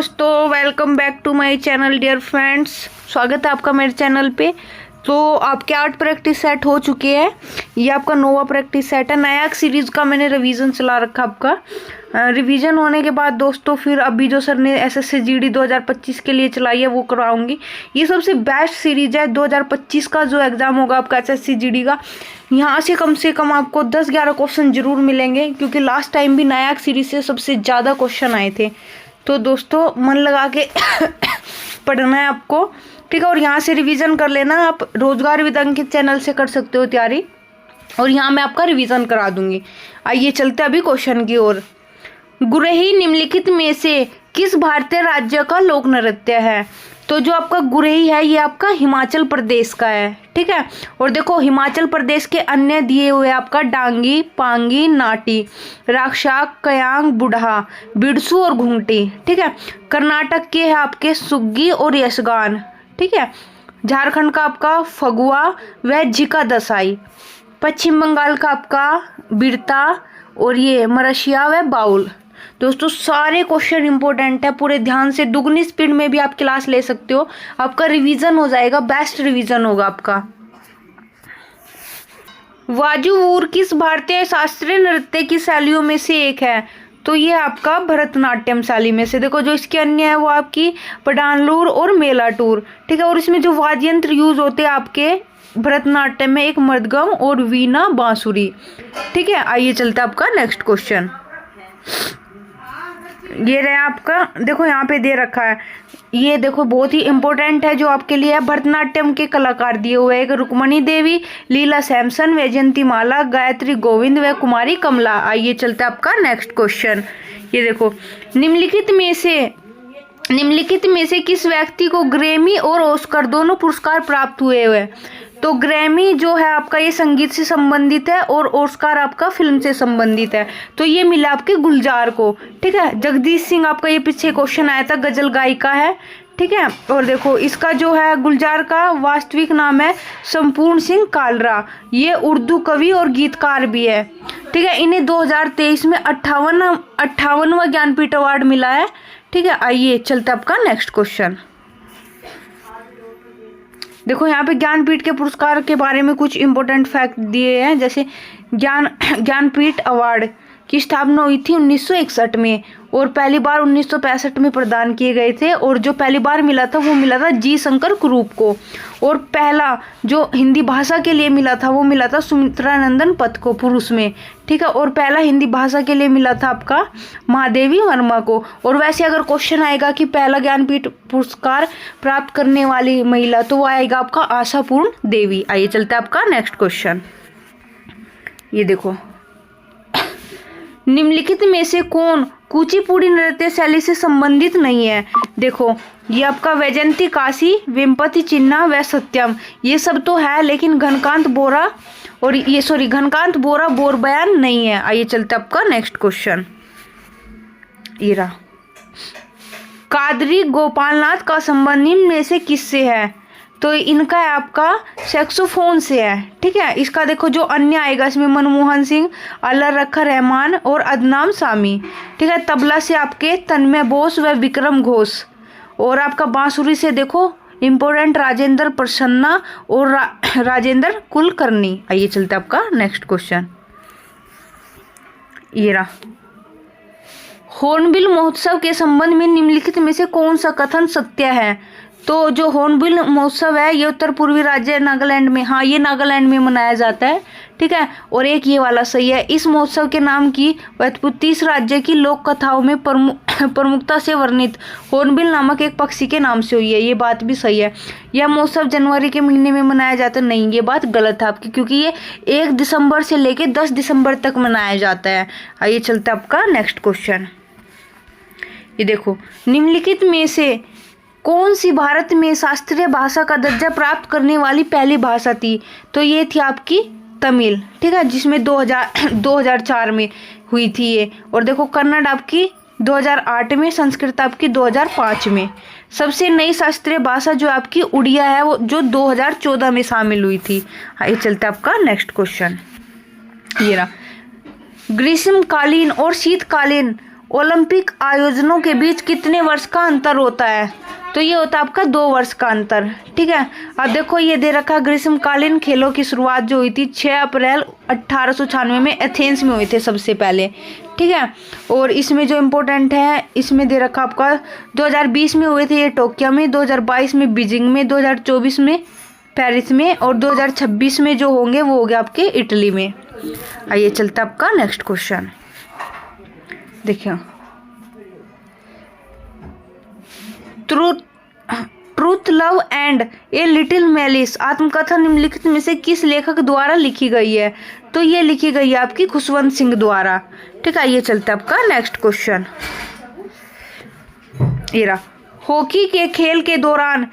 दोस्तों, welcome back to my channel dear friends. स्वागत है आपका मेरे चैनल पे। तो आपके 8 प्रैक्टिस सेट हो चुके हैं। ये आपका नोवा प्रैक्टिस सेट है। नया सीरीज़ का मैंने रिवीजन चला रखा आपका। रिवीजन होने के बाद दोस्तों फिर अभी जो सर ने एसएससी जीडी 2025 के लिए चलाई है वो करवाऊंगी। ये सबसे बेस्ट सीरीज है। 2025 का जो एग्ज़ाम होगा आपका एसएससी जीडी का, यहाँ से कम आपको 10-11 क्वेश्चन जरूर मिलेंगे, क्योंकि लास्ट टाइम भी नया सीरीज से सबसे ज़्यादा क्वेश्चन आए थे। तो दोस्तों मन लगा के पढ़ना है आपको, ठीक है। और यहाँ से रिवीजन कर लेना। आप रोजगार विद अंकित चैनल से कर सकते हो तैयारी, और यहाँ मैं आपका रिवीजन करा दूंगी। आइए चलते अभी क्वेश्चन की ओर। गुरही निम्नलिखित में से किस भारतीय राज्य का लोक नृत्य है? तो जो आपका गुरही है ये आपका हिमाचल प्रदेश का है, ठीक है। और देखो हिमाचल प्रदेश के अन्य दिए हुए आपका डांगी, पांगी, नाटी, राक्षाक, कयांग, बुढ़ा, बिरसू और घुंगटी, ठीक है। कर्नाटक के है आपके सुग्गी और यशगान, ठीक है। झारखंड का आपका फगुआ व झिका दसाई। पश्चिम बंगाल का आपका बिरता और ये मरसिया व बाउल। दोस्तों सारे क्वेश्चन इंपॉर्टेंट है, पूरे ध्यान से दुगनी स्पीड में भी आप क्लास ले सकते हो। आपका रिवीजन हो जाएगा, बेस्ट रिवीजन होगा आपका। वाजुवूर किस भारतीय शास्त्रीय नृत्य की शैलियों में से एक है? तो ये आपका भरतनाट्यम शैली में से। देखो जो इसके अन्य है वो आपकी पडानलूर और मेलाटूर, ठीक है। और इसमें जो वाद्य यंत्र यूज होते हैं आपके भरतनाट्यम में, एक मृदगम और वीणा, बांसुरी, ठीक है। आइए चलते आपका नेक्स्ट क्वेश्चन। ये रहा आपका, देखो यहाँ पे दे रखा है, ये देखो बहुत ही इंपॉर्टेंट है जो आपके लिए है। भरतनाट्यम के कलाकार दिए हुए एक रुक्मणी देवी, लीला सैमसन, वैजयंती माला, गायत्री गोविंद व कुमारी कमला। आइए चलते आपका नेक्स्ट क्वेश्चन। ये देखो निम्नलिखित में से किस व्यक्ति को ग्रैमी और ऑस्कर दोनों पुरस्कार प्राप्त हुए हुए? तो ग्रैमी जो है आपका ये संगीत से संबंधित है, और ऑस्कार आपका फिल्म से संबंधित है। तो ये मिला आपके गुलजार को, ठीक है। जगदीश सिंह आपका ये पीछे क्वेश्चन आया था, गजल गायिका है, ठीक है। और देखो इसका जो है गुलजार का वास्तविक नाम है संपूर्ण सिंह कालरा। ये उर्दू कवि और गीतकार भी है, ठीक है। इन्हें 2023 में 58वां ज्ञानपीठ अवार्ड मिला है, ठीक है। आइए चलते आपका नेक्स्ट क्वेश्चन। देखो यहाँ पे ज्ञानपीठ के पुरस्कार के बारे में कुछ इंपॉर्टेंट फैक्ट दिए हैं। जैसे ज्ञानपीठ अवार्ड की स्थापना हुई थी 1961 में, और पहली बार 1965 में प्रदान किए गए थे। और जो पहली बार मिला था वो मिला था जी शंकर कुरूप को। और पहला जो हिंदी भाषा के लिए मिला था वो मिला था सुमित्रानंदन पथ को, पुरुष में, ठीक है। और पहला हिंदी भाषा के लिए मिला था आपका महादेवी वर्मा को। और वैसे अगर क्वेश्चन आएगा कि पहला ज्ञानपीठ पुरस्कार प्राप्त करने वाली महिला, तो वो आएगा आपका आशापूर्ण देवी। आइए चलते आपका नेक्स्ट क्वेश्चन। ये देखो निम्नलिखित में से कौन कुचिपुड़ी नृत्य शैली से संबंधित नहीं है? देखो ये आपका वैजयंती काशी, वेम्पति चिन्ना व सत्यम, ये सब तो है, लेकिन घनकांत बोरा बोरबयान नहीं है। आइए चलते आपका नेक्स्ट क्वेश्चन। ये रहा, कादरी गोपालनाथ का संबंध निम्न में से किससे है? तो इनका है आपका सैक्सोफोन से है, ठीक है। इसका देखो जो अन्य आएगा इसमें मनमोहन सिंह, अल्लाह रखा रहमान और अदनाम सामी, ठीक है। तबला से आपके तन्मय बोस व विक्रम घोष। और आपका बांसुरी से देखो इम्पोर्टेंट राजेंद्र प्रसन्ना और राजेंद्र कुलकर्णी। आइए चलते आपका नेक्स्ट क्वेश्चन। ये रहा, हॉर्नबिल महोत्सव के संबंध में निम्नलिखित में से कौन सा कथन सत्य है? तो जो हॉर्नबिल महोत्सव है ये उत्तर पूर्वी राज्य नागालैंड में, हाँ ये नागालैंड में मनाया जाता है, ठीक है। और एक ये वाला सही है। इस महोत्सव के नाम की व्युत्पत्ति इस राज्य की लोक कथाओं में प्रमुखता से वर्णित हॉर्नबिल नामक एक पक्षी के नाम से हुई है। ये बात भी सही है। यह महोत्सव जनवरी के महीने में मनाया जाता है, नहीं ये बात गलत है आपकी, क्योंकि ये 1 दिसंबर से लेकर 10 दिसंबर तक मनाया जाता है। आइए चलते आपका नेक्स्ट क्वेश्चन। ये देखो निम्नलिखित में से कौन सी भारत में शास्त्रीय भाषा का दर्जा प्राप्त करने वाली पहली भाषा थी? तो ये थी आपकी तमिल, ठीक है, जिसमें 2004 में हुई थी ये। और देखो कन्नड़ आपकी 2008 में, संस्कृत आपकी 2005 में। सबसे नई शास्त्रीय भाषा जो आपकी उड़िया है वो जो 2014 में शामिल हुई थी। आइए चलते आपका नेक्स्ट क्वेश्चन। ये रहा, ग्रीष्मकालीन और शीतकालीन ओलंपिक आयोजनों के बीच कितने वर्ष का अंतर होता है? तो ये होता है आपका 2 वर्ष का अंतर। ठीक है, अब देखो ये दे रखा ग्रीष्मकालीन खेलों की शुरुआत जो हुई थी 6 अप्रैल 1896 में एथेंस में हुए थे सबसे पहले। ठीक है, और इसमें जो इम्पोर्टेंट है इसमें दे रखा आपका 2020 में हुए थे ये टोक्यो में, 2022 में बीजिंग में, 2024 में पेरिस में, और 2026 में जो होंगे वो हो गया आपके इटली में। आइए चलता आपका नेक्स्ट क्वेश्चन देखिए। Truth love and a little malice आत्मकथा निम्नलिखित में से किस लेखक द्वारा लिखी गई है? तो ये लिखी गई है आपकी खुशवंत सिंह द्वारा। ठीक है, ये चलता है आपका नेक्स्ट क्वेश्चन। हॉकी के खेल के दौरान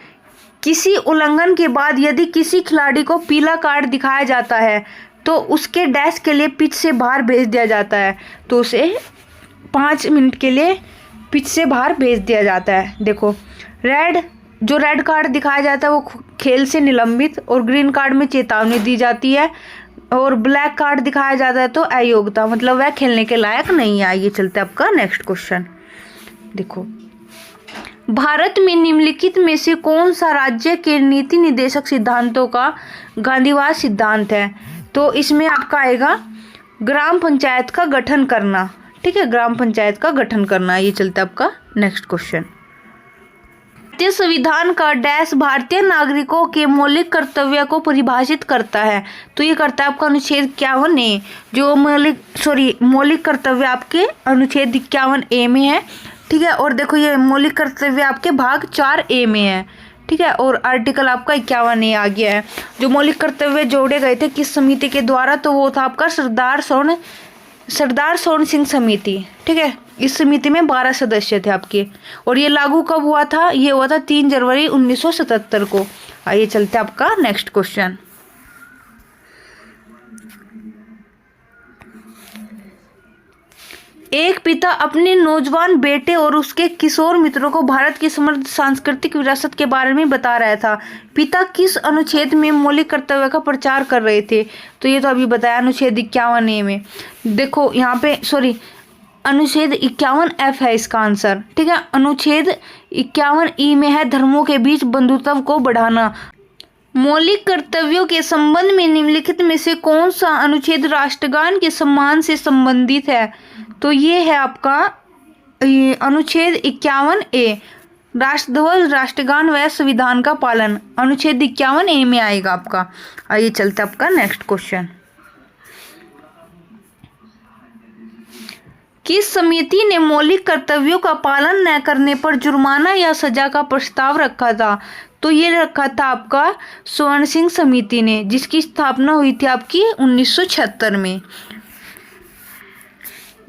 किसी उल्लंघन के बाद यदि किसी खिलाड़ी को पीला कार्ड दिखाया जाता है तो उसके डैश के लिए पिच से बाहर भेज दिया जाता है, तो उसे 5 मिनट के लिए पिच से बाहर भेज दिया जाता है। देखो रेड कार्ड दिखाया जाता है वो खेल से निलंबित, और ग्रीन कार्ड में चेतावनी दी जाती है, और ब्लैक कार्ड दिखाया जाता है तो अयोग्यता, मतलब वह खेलने के लायक नहीं है। ये चलता है आपका नेक्स्ट क्वेश्चन देखो। भारत में निम्नलिखित में से कौन सा राज्य के नीति निर्देशक सिद्धांतों का गांधीवाद सिद्धांत है? तो इसमें आपका आएगा ग्राम पंचायत का गठन करना। ठीक है, ग्राम पंचायत का गठन करना। ये चलता है आपका नेक्स्ट क्वेश्चन। भारतीय संविधान का डैश भारतीय नागरिकों के मौलिक कर्तव्य को परिभाषित करता है? तो ये करता है आपका अनुच्छेद 51A, जो मौलिक कर्तव्य आपके अनुच्छेद 51A में है। ठीक है, और देखो ये मौलिक कर्तव्य आपके भाग 4A में है। ठीक है, और आर्टिकल आपका 51A आ गया है। जो मौलिक कर्तव्य जोड़े गए थे किस समिति के द्वारा? तो वो था आपका सरदार स्वर्ण सिंह समिति। ठीक है, इस समिति में 12 सदस्य थे आपके, और ये लागू कब हुआ था? ये हुआ था 3 जनवरी 1977 को। आइए चलते हैं आपका नेक्स्ट क्वेश्चन। एक पिता अपने नौजवान बेटे और उसके किशोर मित्रों को भारत की समृद्ध सांस्कृतिक विरासत के बारे में बता रहा था। पिता किस अनुच्छेद में मौलिक कर्तव्य का प्रचार कर रहे थे? तो ये तो अभी बताया अनुच्छेद 51A में। देखो यहाँ पे अनुच्छेद 51F है इसका आंसर। ठीक है, अनुच्छेद 51E में है धर्मों के बीच बंधुत्व को बढ़ाना। मौलिक कर्तव्यों के संबंध में निम्नलिखित में से कौन सा अनुच्छेद राष्ट्रगान के सम्मान से संबंधित है? तो ये है आपका अनुच्छेद 51A, राष्ट्रध्वज, राष्ट्रगान व संविधान का पालन। अनुच्छेद 51A में आएगा आपका। आइए चलते आपका नेक्स्ट क्वेश्चन। किस समिति ने मौलिक कर्तव्यों का पालन न करने पर जुर्माना या सजा का प्रस्ताव रखा था? तो ये रखा था आपका स्वर्ण सिंह समिति ने, जिसकी स्थापना हुई थी आपकी 1976 में।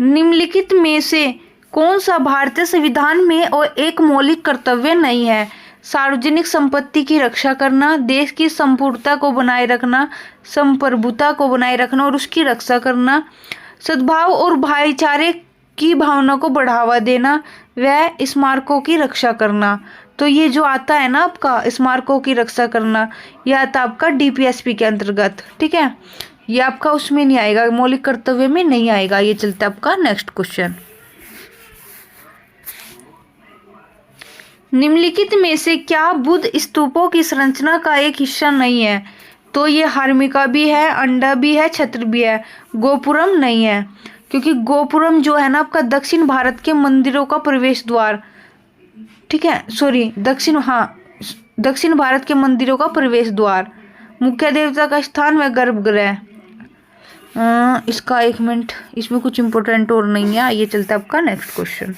निम्नलिखित में से कौन सा भारतीय संविधान में और एक मौलिक कर्तव्य नहीं है? सार्वजनिक संपत्ति की रक्षा करना, देश की संपूर्णता को बनाए रखना, संप्रभुता को बनाए रखना और उसकी रक्षा करना, सद्भाव और भाईचारे की भावना को बढ़ावा देना, वह स्मारकों की रक्षा करना। तो ये जो आता है ना आपका स्मारकों की रक्षा करना, यह आता आपका DPSP के अंतर्गत। ठीक है, ये आपका उसमें नहीं आएगा, मौलिक कर्तव्य में नहीं आएगा। ये चलता है आपका नेक्स्ट क्वेश्चन। निम्नलिखित में से क्या बुद्ध स्तूपों की संरचना का एक हिस्सा नहीं है? तो ये हार्मिका भी है, अंडा भी है, छत्र भी है, गोपुरम नहीं है, क्योंकि गोपुरम जो है ना आपका दक्षिण भारत के मंदिरों का प्रवेश द्वार। ठीक है, दक्षिण भारत के मंदिरों का प्रवेश द्वार, मुख्य देवता का स्थान व गर्भगृह। इसका 1 मिनट, इसमें कुछ इंपॉर्टेंट और नहीं है। ये चलता है आपका नेक्स्ट क्वेश्चन।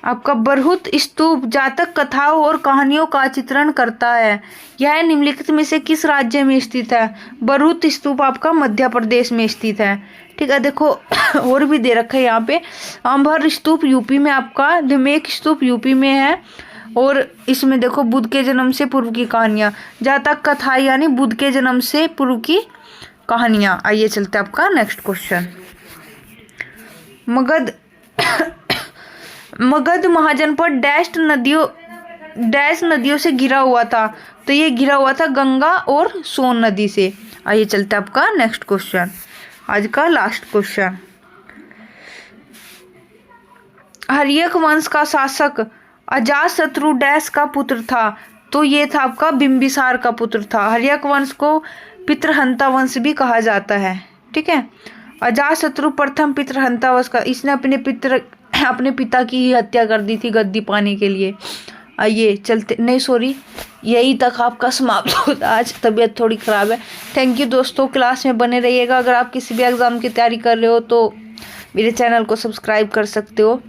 बरहुत स्तूप जातक कथाओं और कहानियों का चित्रण करता है। यह निम्नलिखित में से किस राज्य में स्थित है? बरहुत स्तूप आपका मध्य प्रदेश में स्थित है। ठीक है, देखो और भी दे रखा है यहाँ पे। अम्बर स्तूप यूपी में आपका, धमेक स्तूप यूपी में है, और इसमें देखो बुद्ध के जन्म से पूर्व की कहानियाँ, जातक कथा यानी बुद्ध के जन्म से पूर्व की कहानियाँ। आइए चलते हैं आपका नेक्स्ट क्वेश्चन। मगध महाजनपद डैश नदियों से घिरा हुआ था। तो ये घिरा हुआ था गंगा और सोन नदी से। आइए चलते हैं आपका नेक्स्ट क्वेश्चन, आज का लास्ट क्वेश्चन। हर्यक वंश का शासक अजातशत्रु डैश का पुत्र था। तो ये था आपका बिंबिसार का पुत्र था। हर्यक वंश को पितृहंता वंश भी कहा जाता है। ठीक है, अजातशत्रु प्रथम पितृहंता वंश का, इसने अपने पिता की ही हत्या कर दी थी गद्दी पाने के लिए। आइए चलते, नहीं सॉरी, यही तक आपका समाप्त होता। आज तबीयत थोड़ी ख़राब है। थैंक यू दोस्तों, क्लास में बने रहिएगा। अगर आप किसी भी एग्ज़ाम की तैयारी कर रहे हो तो मेरे चैनल को सब्सक्राइब कर सकते हो।